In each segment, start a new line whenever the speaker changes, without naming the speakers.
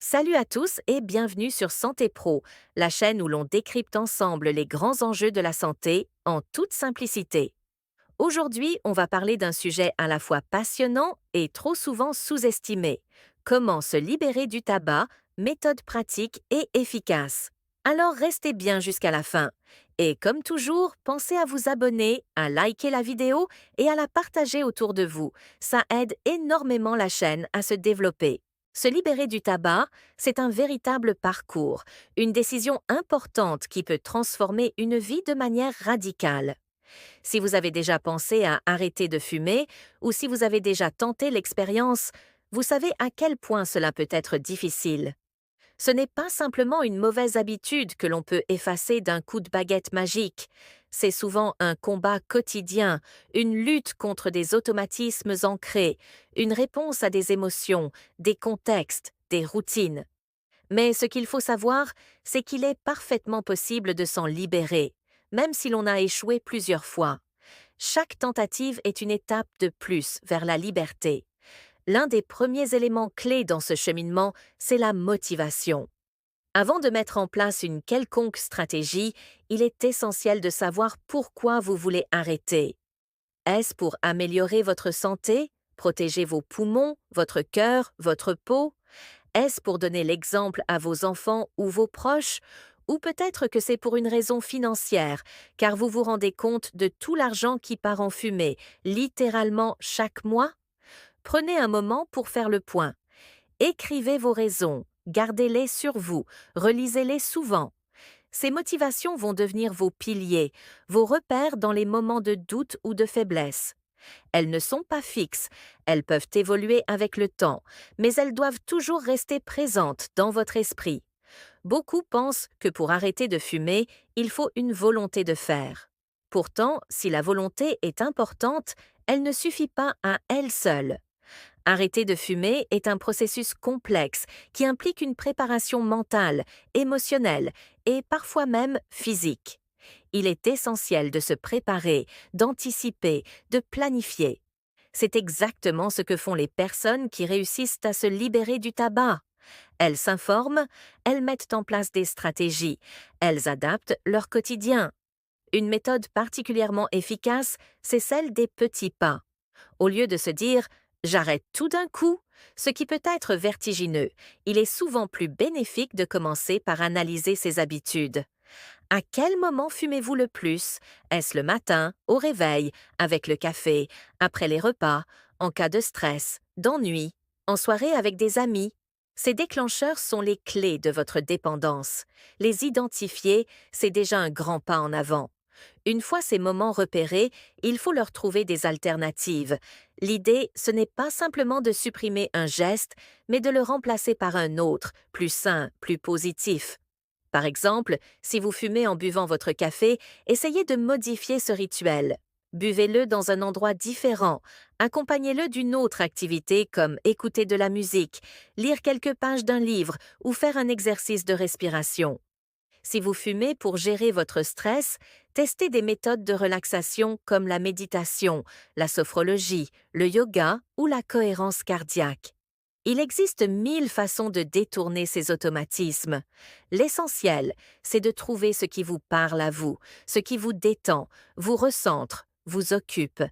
Salut à tous et bienvenue sur Santé Pro, la chaîne où l'on décrypte ensemble les grands enjeux de la santé en toute simplicité. Aujourd'hui, on va parler d'un sujet à la fois passionnant et trop souvent sous-estimé. Comment se libérer du tabac, méthode pratique et efficace. Alors restez bien jusqu'à la fin. Et comme toujours, pensez à vous abonner, à liker la vidéo et à la partager autour de vous. Ça aide énormément la chaîne à se développer. Se libérer du tabac, c'est un véritable parcours, une décision importante qui peut transformer une vie de manière radicale. Si vous avez déjà pensé à arrêter de fumer ou si vous avez déjà tenté l'expérience, vous savez à quel point cela peut être difficile. Ce n'est pas simplement une mauvaise habitude que l'on peut effacer d'un coup de baguette magique. C'est souvent un combat quotidien, une lutte contre des automatismes ancrés, une réponse à des émotions, des contextes, des routines. Mais ce qu'il faut savoir, c'est qu'il est parfaitement possible de s'en libérer, même si l'on a échoué plusieurs fois. Chaque tentative est une étape de plus vers la liberté. L'un des premiers éléments clés dans ce cheminement, c'est la motivation. Avant de mettre en place une quelconque stratégie, il est essentiel de savoir pourquoi vous voulez arrêter. Est-ce pour améliorer votre santé, protéger vos poumons, votre cœur, votre peau? Est-ce pour donner l'exemple à vos enfants ou vos proches? Ou peut-être que c'est pour une raison financière, car vous vous rendez compte de tout l'argent qui part en fumée, littéralement chaque mois? Prenez un moment pour faire le point. Écrivez vos raisons, gardez-les sur vous, relisez-les souvent. Ces motivations vont devenir vos piliers, vos repères dans les moments de doute ou de faiblesse. Elles ne sont pas fixes, elles peuvent évoluer avec le temps, mais elles doivent toujours rester présentes dans votre esprit. Beaucoup pensent que pour arrêter de fumer, il faut une volonté de faire. Pourtant, si la volonté est importante, elle ne suffit pas à elle seule. Arrêter de fumer est un processus complexe qui implique une préparation mentale, émotionnelle et parfois même physique. Il est essentiel de se préparer, d'anticiper, de planifier. C'est exactement ce que font les personnes qui réussissent à se libérer du tabac. Elles s'informent, elles mettent en place des stratégies, elles adaptent leur quotidien. Une méthode particulièrement efficace, c'est celle des petits pas. Au lieu de se dire «j'arrête tout d'un coup», ce qui peut être vertigineux, il est souvent plus bénéfique de commencer par analyser ses habitudes. À quel moment fumez-vous le plus? Est-ce le matin, au réveil, avec le café, après les repas, en cas de stress, d'ennui, en soirée avec des amis? Ces déclencheurs sont les clés de votre dépendance. Les identifier, c'est déjà un grand pas en avant. Une fois ces moments repérés, il faut leur trouver des alternatives. L'idée, ce n'est pas simplement de supprimer un geste, mais de le remplacer par un autre, plus sain, plus positif. Par exemple, si vous fumez en buvant votre café, essayez de modifier ce rituel. Buvez-le dans un endroit différent. Accompagnez-le d'une autre activité comme écouter de la musique, lire quelques pages d'un livre ou faire un exercice de respiration. Si vous fumez pour gérer votre stress, testez des méthodes de relaxation comme la méditation, la sophrologie, le yoga ou la cohérence cardiaque. Il existe 1000 façons de détourner ces automatismes. L'essentiel, c'est de trouver ce qui vous parle à vous, ce qui vous détend, vous recentre, vous occupe.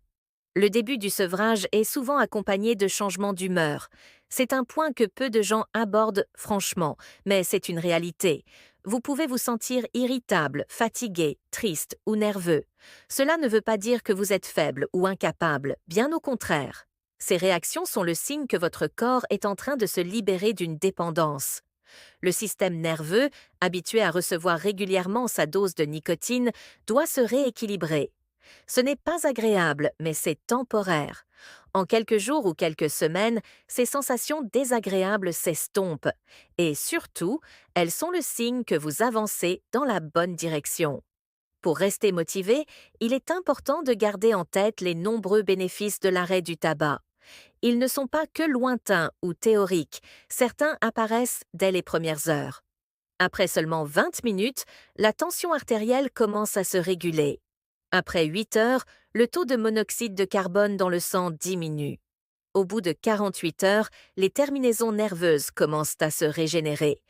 Le début du sevrage est souvent accompagné de changements d'humeur. C'est un point que peu de gens abordent franchement, mais c'est une réalité. Vous pouvez vous sentir irritable, fatigué, triste ou nerveux. Cela ne veut pas dire que vous êtes faible ou incapable, bien au contraire. Ces réactions sont le signe que votre corps est en train de se libérer d'une dépendance. Le système nerveux, habitué à recevoir régulièrement sa dose de nicotine, doit se rééquilibrer. Ce n'est pas agréable, mais c'est temporaire. En quelques jours ou quelques semaines, ces sensations désagréables s'estompent. Et surtout, elles sont le signe que vous avancez dans la bonne direction. Pour rester motivé, il est important de garder en tête les nombreux bénéfices de l'arrêt du tabac. Ils ne sont pas que lointains ou théoriques, certains apparaissent dès les premières heures. Après seulement 20 minutes, la tension artérielle commence à se réguler. Après 8 heures, le taux de monoxyde de carbone dans le sang diminue. au bout de 48 heures, les terminaisons nerveuses commencent à se régénérer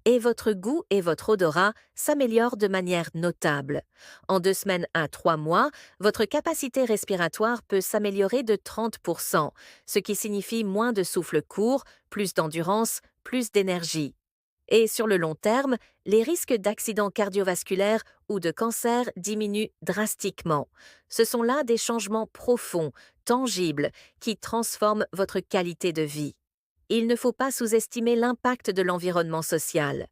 et votre goût et votre odorat s'améliorent de manière notable. En 2 semaines à 3 mois, votre capacité respiratoire peut s'améliorer de 30%, ce qui signifie moins de souffle court, plus d'endurance, plus d'énergie. Et sur le long terme, les risques d'accidents cardiovasculaires ou de cancer diminuent drastiquement. Ce sont là des changements profonds, tangibles, qui transforment votre qualité de vie. Il ne faut pas sous-estimer l'impact de l'environnement social.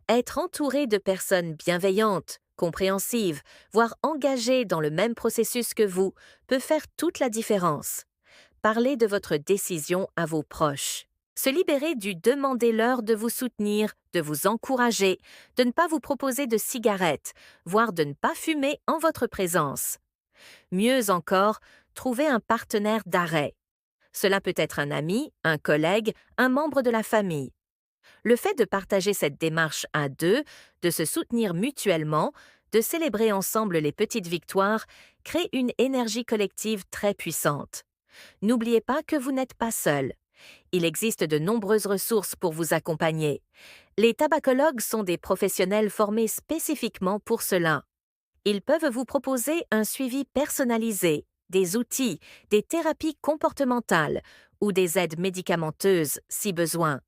Être entouré de personnes bienveillantes, compréhensives, voire engagées dans le même processus que vous, peut faire toute la différence. Parlez de votre décision à vos proches. Se libérer du demandez-leur de vous soutenir, de vous encourager, de ne pas vous proposer de cigarettes, voire de ne pas fumer en votre présence. Mieux encore, trouver un partenaire d'arrêt. Cela peut être un ami, un collègue, un membre de la famille. Le fait de partager cette démarche à deux, de se soutenir mutuellement, de célébrer ensemble les petites victoires, crée une énergie collective très puissante. N'oubliez pas que vous n'êtes pas seul. Il existe de nombreuses ressources pour vous accompagner. Les tabacologues sont des professionnels formés spécifiquement pour cela. Ils peuvent vous proposer un suivi personnalisé, des outils, des thérapies comportementales ou des aides médicamenteuses si besoin.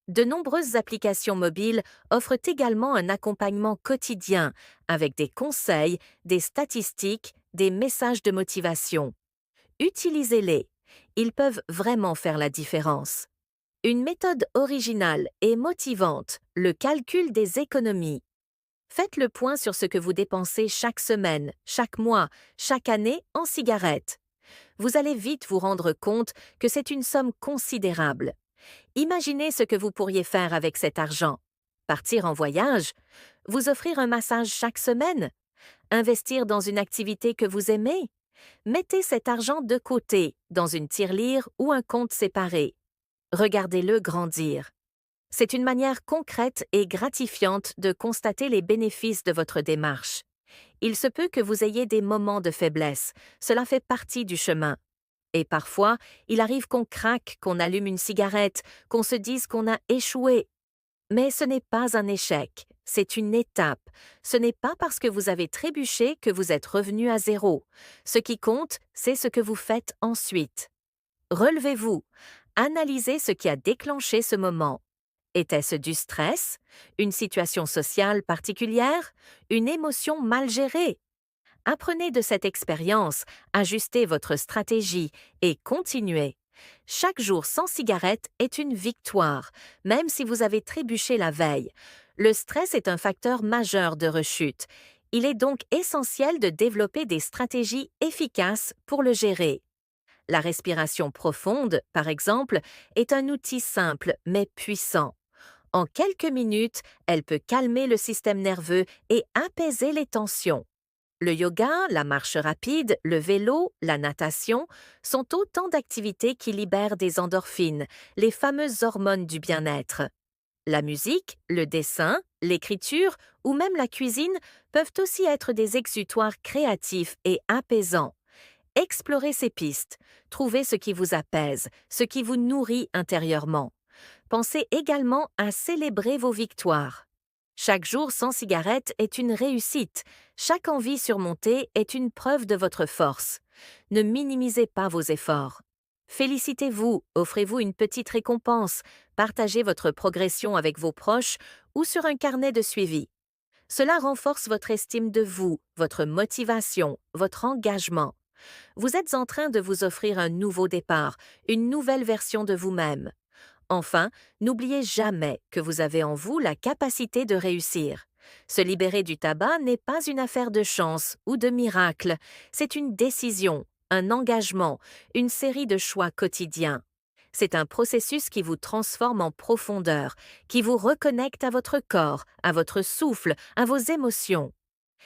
De nombreuses applications mobiles offrent également un accompagnement quotidien avec des conseils, des statistiques, des messages de motivation. Utilisez-les. Ils peuvent vraiment faire la différence. Une méthode originale et motivante, le calcul des économies. Faites le point sur ce que vous dépensez chaque semaine, chaque mois, chaque année en cigarettes. Vous allez vite vous rendre compte que c'est une somme considérable. Imaginez ce que vous pourriez faire avec cet argent. Partir en voyage, vous offrir un massage chaque semaine, investir dans une activité que vous aimez. Mettez cet argent de côté, dans une tirelire ou un compte séparé. Regardez-le grandir. C'est une manière concrète et gratifiante de constater les bénéfices de votre démarche. Il se peut que vous ayez des moments de faiblesse, cela fait partie du chemin. Et parfois, il arrive qu'on craque, qu'on allume une cigarette, qu'on se dise qu'on a échoué. Mais ce n'est pas un échec, c'est une étape. Ce n'est pas parce que vous avez trébuché que vous êtes revenu à zéro. Ce qui compte, c'est ce que vous faites ensuite. Relevez-vous, analysez ce qui a déclenché ce moment. Était-ce du stress, une situation sociale particulière, une émotion mal gérée? Apprenez de cette expérience, ajustez votre stratégie et continuez. Chaque jour sans cigarette est une victoire, même si vous avez trébuché la veille. Le stress est un facteur majeur de rechute. Il est donc essentiel de développer des stratégies efficaces pour le gérer. La respiration profonde, par exemple, est un outil simple mais puissant. En quelques minutes, elle peut calmer le système nerveux et apaiser les tensions. Le yoga, la marche rapide, le vélo, la natation sont autant d'activités qui libèrent des endorphines, les fameuses hormones du bien-être. La musique, le dessin, l'écriture ou même la cuisine peuvent aussi être des exutoires créatifs et apaisants. Explorez ces pistes, trouvez ce qui vous apaise, ce qui vous nourrit intérieurement. Pensez également à célébrer vos victoires. Chaque jour sans cigarette est une réussite. Chaque envie surmontée est une preuve de votre force. Ne minimisez pas vos efforts. Félicitez-vous, offrez-vous une petite récompense, partagez votre progression avec vos proches ou sur un carnet de suivi. Cela renforce votre estime de vous, votre motivation, votre engagement. Vous êtes en train de vous offrir un nouveau départ, une nouvelle version de vous-même. Enfin, n'oubliez jamais que vous avez en vous la capacité de réussir. Se libérer du tabac n'est pas une affaire de chance ou de miracle, c'est une décision, un engagement, une série de choix quotidiens. C'est un processus qui vous transforme en profondeur, qui vous reconnecte à votre corps, à votre souffle, à vos émotions.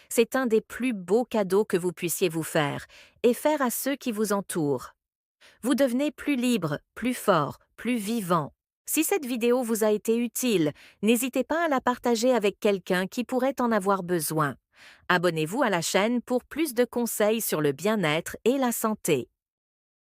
C'est un des plus beaux cadeaux que vous puissiez vous faire et faire à ceux qui vous entourent. Vous devenez plus libre, plus fort, plus vivant. Si cette vidéo vous a été utile, n'hésitez pas à la partager avec quelqu'un qui pourrait en avoir besoin. Abonnez-vous à la chaîne pour plus de conseils sur le bien-être et la santé.